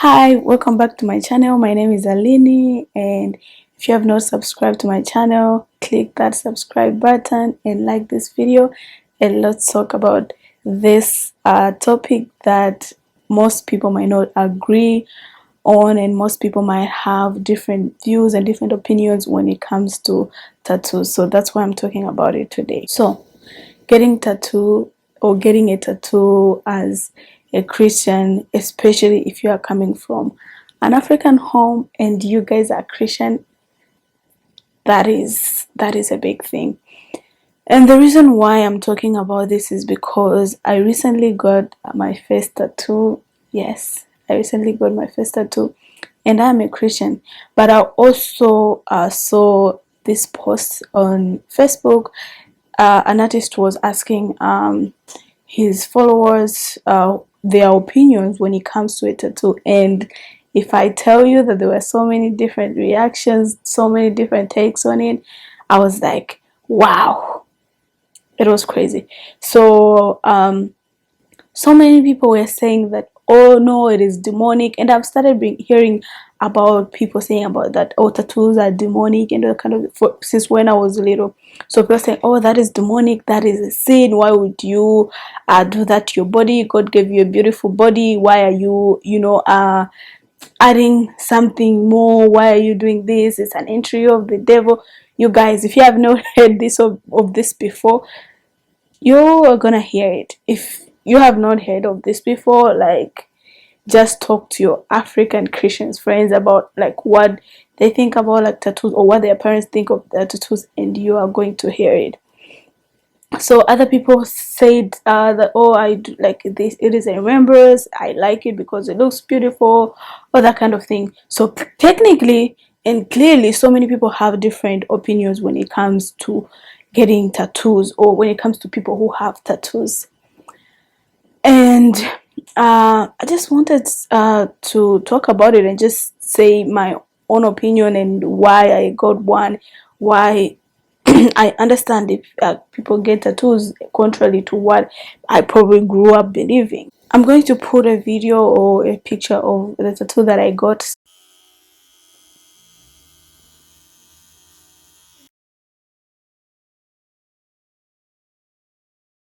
Hi, welcome back to my channel. My name is Alini, and if you have not subscribed to my channel, click that subscribe button and like this video, and let's talk about this topic that most people might not agree on, and most people might have different views and different opinions when it comes to tattoos. So that's why I'm talking about it today. So getting tattoo or getting a tattoo as a Christian, especially if you are coming from an African home and you guys are Christian, that is a big thing. And the reason why I'm talking about this is because I recently got my first tattoo. Yes, I recently got my first tattoo, and I'm a Christian. But I also saw this post on Facebook. An artist was asking his followers their opinions when it comes to a tattoo, and if I tell you that there were so many different reactions, so many different takes on it, I was like, wow, it was crazy. So so many people were saying that, oh no, it is demonic, and I've started hearing about people saying about that, oh, tattoos are demonic and all kind of, since when I was little. So people saying, oh, that is demonic, that is a sin, why would you do that to your body? God gave you a beautiful body, why are you adding something more? Why are you doing this? It's an entry of the devil. You guys, if you have not heard this of this before, you are gonna hear it. If you have not heard of this before, like, just talk to your African Christians friends about like what they think about like tattoos, or what their parents think of their tattoos, and you are going to hear it. So other people said that, oh, I do like this, it is a remembrance, I like it because it looks beautiful, or that kind of thing. So technically and clearly, so many people have different opinions when it comes to getting tattoos, or when it comes to people who have tattoos. And I just wanted to talk about it and just say my own opinion and why I got one, why I understand if people get tattoos contrary to what I probably grew up believing. I'm going to put a video or a picture of the tattoo that I got.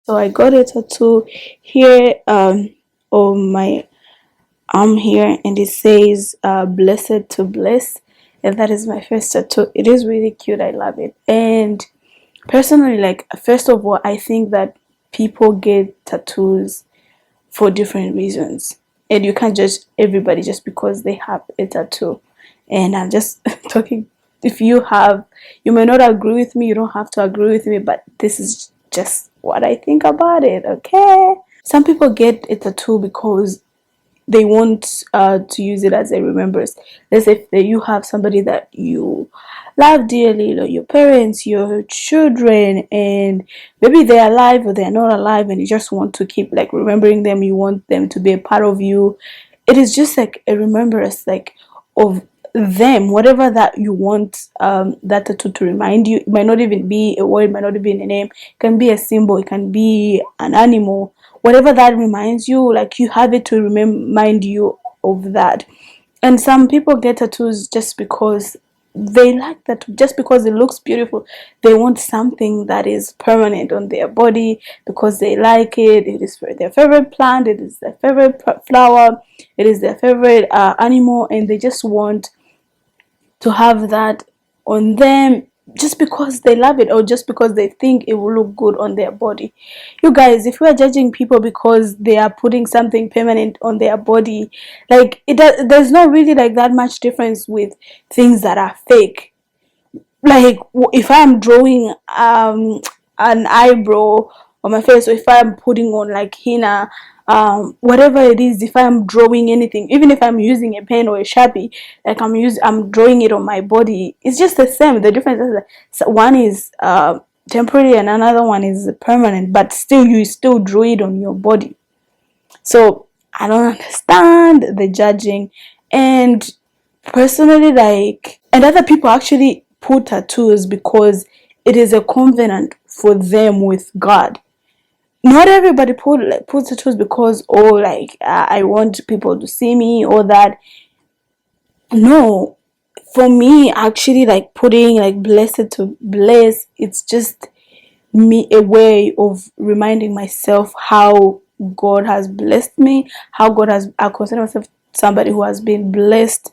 So I got a tattoo here on my arm here, and it says blessed to bless, and that is my first tattoo. It is really cute, I love it. And personally, like, first of all, I think that people get tattoos for different reasons, and you can't judge everybody just because they have a tattoo. And I'm just talking, if you have, you may not agree with me, you don't have to agree with me, but this is just what I think about it. Okay, some people get a tattoo because they want to use it as a remembrance. Let's say if you have somebody that you love dearly, like your parents, your children, and maybe they're alive or they're not alive, and you just want to keep like remembering them, you want them to be a part of you. It is just like a remembrance, like, of them, whatever that you want that tattoo to remind you. It might not even be a word, it might not even be a name, it can be a symbol, it can be an animal, whatever that reminds you, like, you have it to remind you of that. And some people get tattoos just because they like that, just because it looks beautiful. They want something that is permanent on their body because they like it. It is their favorite plant, it is their favorite flower, it is their favorite animal, and they just want to have that on them just because they love it, or just because they think it will look good on their body. You guys, if we are judging people because they are putting something permanent on their body, like, there's not really like that much difference with things that are fake. Like, if I'm drawing an eyebrow on my face, or if I'm putting on like henna, whatever it is, if I'm drawing anything, even if I'm using a pen or a sharpie, like, I'm drawing it on my body, it's just the same. The difference is that one is temporary and another one is permanent, but still, you still draw it on your body. So I don't understand the judging. And personally, like, and other people actually put tattoos because it is a covenant for them with God. not everybody puts tattoos because, oh, like, I want people to see me or that. No, for me, actually, like, putting like blessed to bless, it's just me, a way of reminding myself how God has blessed me, how God has, I consider myself somebody who has been blessed.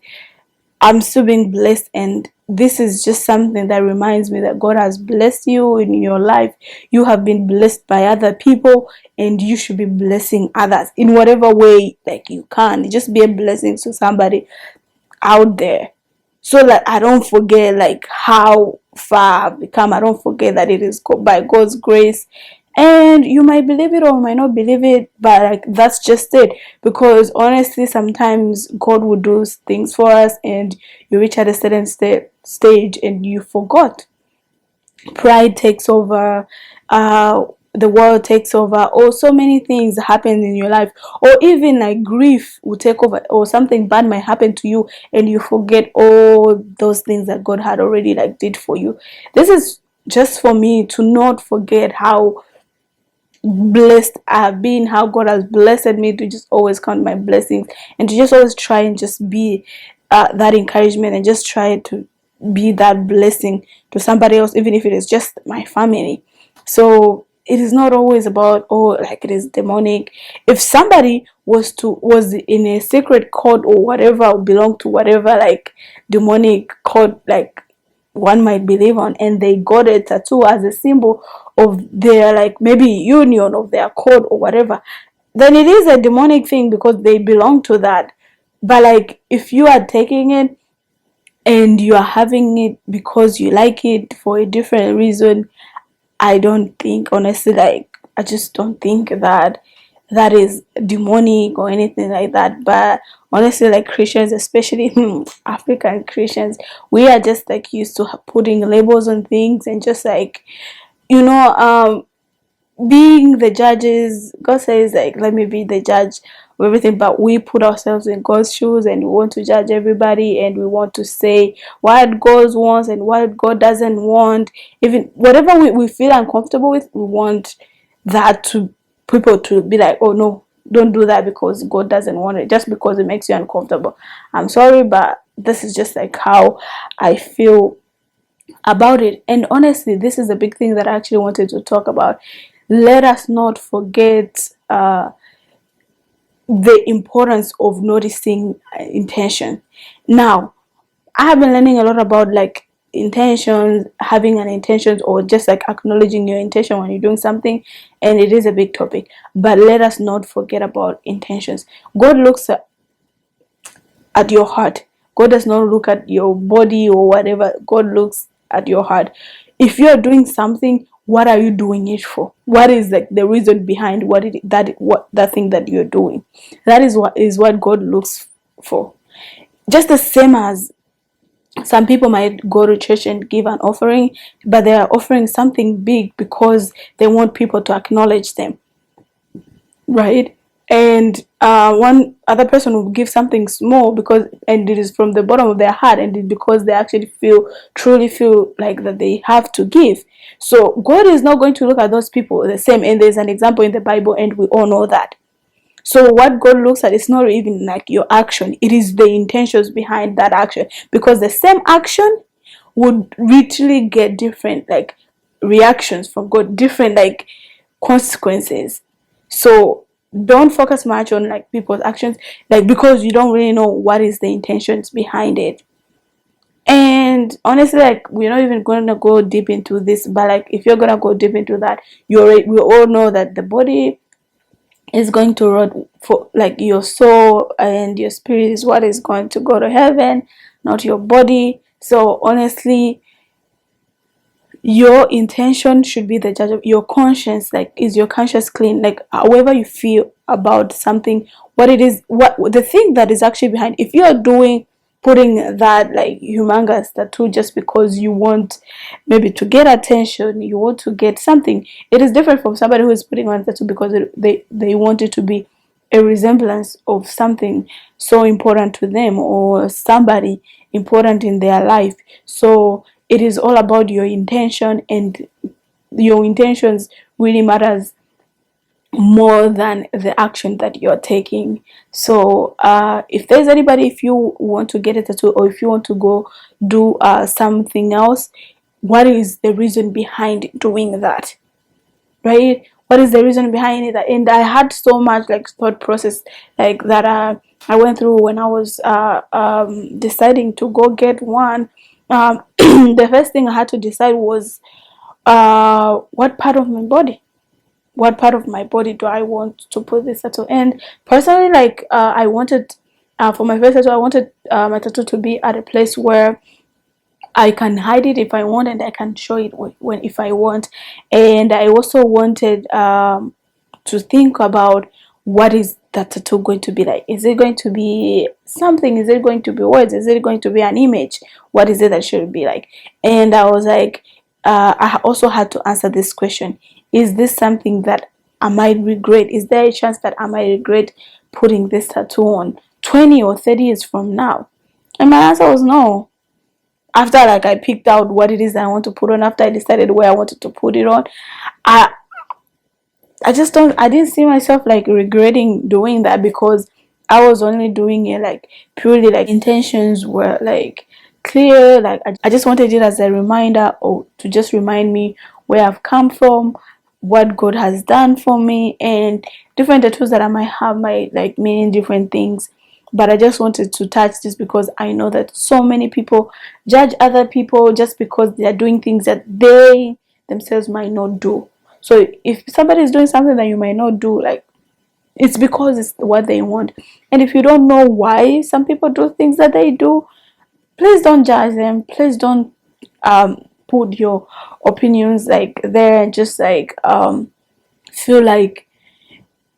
I'm still being blessed, and this is just something that reminds me that God has blessed you in your life. You have been blessed by other people, and you should be blessing others in whatever way like you can. Just be a blessing to somebody out there, so that I don't forget like how far I've become. I don't forget that it is by God's grace. And you might believe it or might not believe it, but like, that's just it. Because honestly, sometimes God will do things for us, and you reach at a certain stage and you forgot. Pride takes over, the world takes over, or so many things happen in your life, or even like grief will take over, or something bad might happen to you, and you forget all those things that God had already like did for you. This is just for me to not forget how blessed I have been, how God has blessed me, to just always count my blessings, and to just always try and just be that encouragement, and just try to be that blessing to somebody else, even if it is just my family. So it is not always about, oh, like, it is demonic. If somebody was in a secret cult or whatever, or belong to whatever like demonic cult, like one might believe on, and they got a tattoo as a symbol of their, like, maybe union of their code or whatever, then it is a demonic thing because they belong to that. But like, if you are taking it and you are having it because you like it for a different reason, I don't think, honestly, like, I just don't think that that is demonic or anything like that. But honestly, like, Christians, especially African Christians, we are just like used to putting labels on things, and just like, you know, being the judges. God says, like, let me be the judge of everything, but we put ourselves in God's shoes, and we want to judge everybody, and we want to say what God wants and what God doesn't want. Even whatever we feel uncomfortable with, we want that to people to be like, oh no, don't do that because God doesn't want it, just because it makes you uncomfortable. I'm sorry, but this is just like how I feel about it. And honestly, this is a big thing that I actually wanted to talk about. Let us not forget the importance of noticing intention. Now, I have been learning a lot about like intentions, having an intention, or just like acknowledging your intention when you're doing something, and it is a big topic. But let us not forget about intentions. God looks at your heart. God does not look at your body or whatever. God looks at your heart. If you're doing something, what are you doing it for? What is like the reason behind what that thing that you're doing? That is what God looks for. Just the same as some people might go to church and give an offering, but they are offering something big because they want people to acknowledge them, right? And one other person will give something small because, and it is from the bottom of their heart, and it because they actually truly feel like that they have to give. So God is not going to look at those people the same. And there's an example in the Bible, and we all know that. So what God looks at is not even like your action, it is the intentions behind that action, because the same action would literally get different like reactions from God, different like consequences. So don't focus much on like people's actions, like, because you don't really know what is the intentions behind it. And honestly, like, we're not even gonna go deep into this, but like, if you're gonna go deep into that, we all know that the body is going to rot, for like your soul and your spirit is what is going to go to heaven, not your body. So honestly, your intention should be the judge of your conscience. Like, is your conscience clean? Like, however you feel about something, what it is, what the thing that is actually behind, if you are doing, putting that like humongous tattoo just because you want maybe to get attention, you want to get something, it is different from somebody who is putting on a tattoo because they want it to be a resemblance of something so important to them, or somebody important in their life. So it is all about your intention, and your intentions really matters more than the action that you're taking. So if there's anybody, if you want to get a tattoo, or if you want to go do something else, what is the reason behind doing that, right? What is the reason behind it? And I had so much like thought process like that I went through when I was deciding to go get one. The first thing I had to decide was what part of my body, do I want to put this tattoo? And personally, like I wanted for my first tattoo, I wanted my tattoo to be at a place where I can hide it if I want, and I can show it when if I want. And I also wanted to think about what is that tattoo going to be like. Is it going to be something? Is it going to be words? Is it going to be an image? What is it that should be like? And I was like, I also had to answer this question: is this something that I might regret? Is there a chance that I might regret putting this tattoo on 20 or 30 years from now? And my answer was no. After like I picked out what it is that I want to put on, after I decided where I wanted to put it on, I I didn't see myself like regretting doing that, because I was only doing it like purely like intentions were like clear. Like I just wanted it as a reminder, or to just remind me where I've come from, what God has done for me. And different tattoos that I might have might like meaning different things, but I just wanted to touch this because I know that so many people judge other people just because they are doing things that they themselves might not do. So if somebody is doing something that you might not do, like it's because it's what they want. And if you don't know why some people do things that they do, please don't judge them. Please don't put your opinions like there, and just like feel like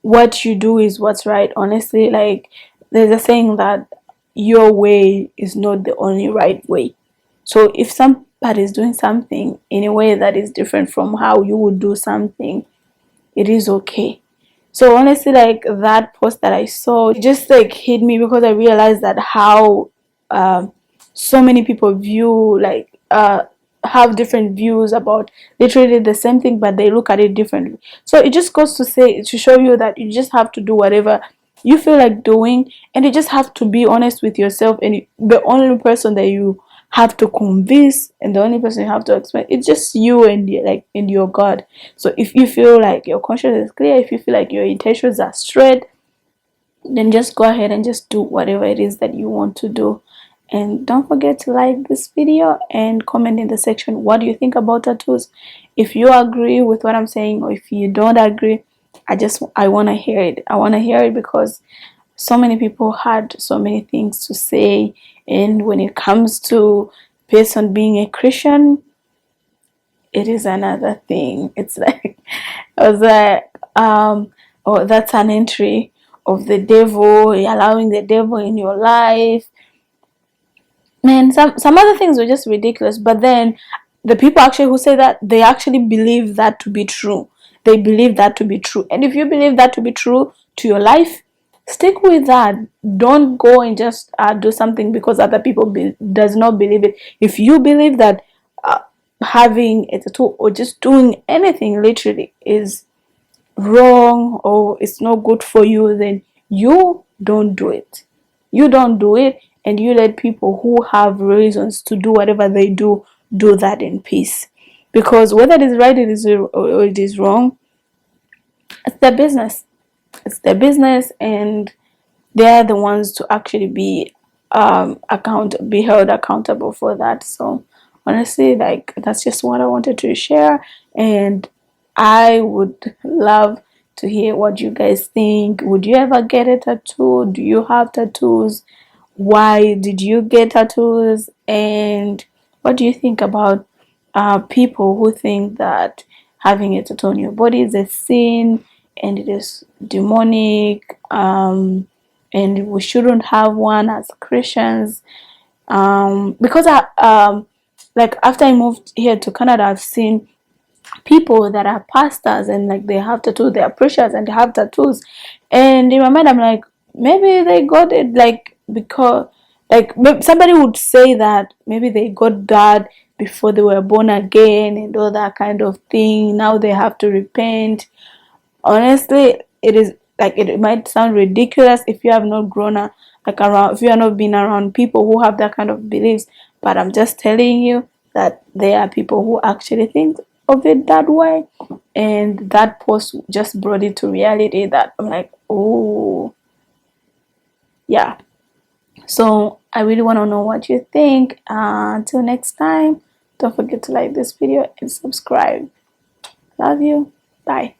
what you do is what's right. Honestly, like there's a saying that your way is not the only right way. So if somebody is doing something in a way that is different from how you would do something, it is okay. So honestly, like that post that I saw, it just like hit me, because I realized that how so many people view like have different views about literally the same thing, but they look at it differently. So it just goes to say, to show you that you just have to do whatever you feel like doing, and you just have to be honest with yourself. And the only person that you have to convince, and the only person you have to explain, it's just you and your God. So if you feel like your conscience is clear, if you feel like your intentions are straight, then just go ahead and just do whatever it is that you want to do. And don't forget to like this video and comment in the section, what do you think about tattoos? If you agree with what I'm saying, or if you don't agree, I want to hear it. I want to hear it, because so many people had so many things to say. And when it comes to based on being a Christian, it is another thing. It's like I was like, oh, that's an entry of the devil, allowing the devil in your life. Man, some other things were just ridiculous. But then the people actually who say that, they actually believe that to be true. They believe that to be true. And if you believe that to be true to your life, stick with that. Don't go and just do something because other people does not believe it. If you believe that having a tattoo or just doing anything literally is wrong, or it's not good for you, then you don't do it. You don't do it, and you let people who have reasons to do whatever they do that in peace. Because whether it is right, or it is wrong, it's their business. It's their business, and they're the ones to actually be be held accountable for that. So honestly, like that's just what I wanted to share, and I would love to hear what you guys think. Would you ever get a tattoo? Do you have tattoos? Why did you get tattoos? And what do you think about people who think that having a tattoo on your body is a sin and it is demonic, and we shouldn't have one as Christians? Because I like after I moved here to Canada, I've seen people that are pastors, and like they have tattoos, they are preachers and they have tattoos. And in my mind, I'm like, maybe they got it like because like somebody would say that maybe they got that before they were born again and all that kind of thing. Now they have to repent. Honestly, it is like, it might sound ridiculous if you have not grown up, like around, if you have not been around people who have that kind of beliefs, but I'm just telling you that there are people who actually think of it that way. And that post just brought it to reality that I'm like, oh, yeah. So I really want to know what you think. Until next time, don't forget to like this video and subscribe. Love you. Bye.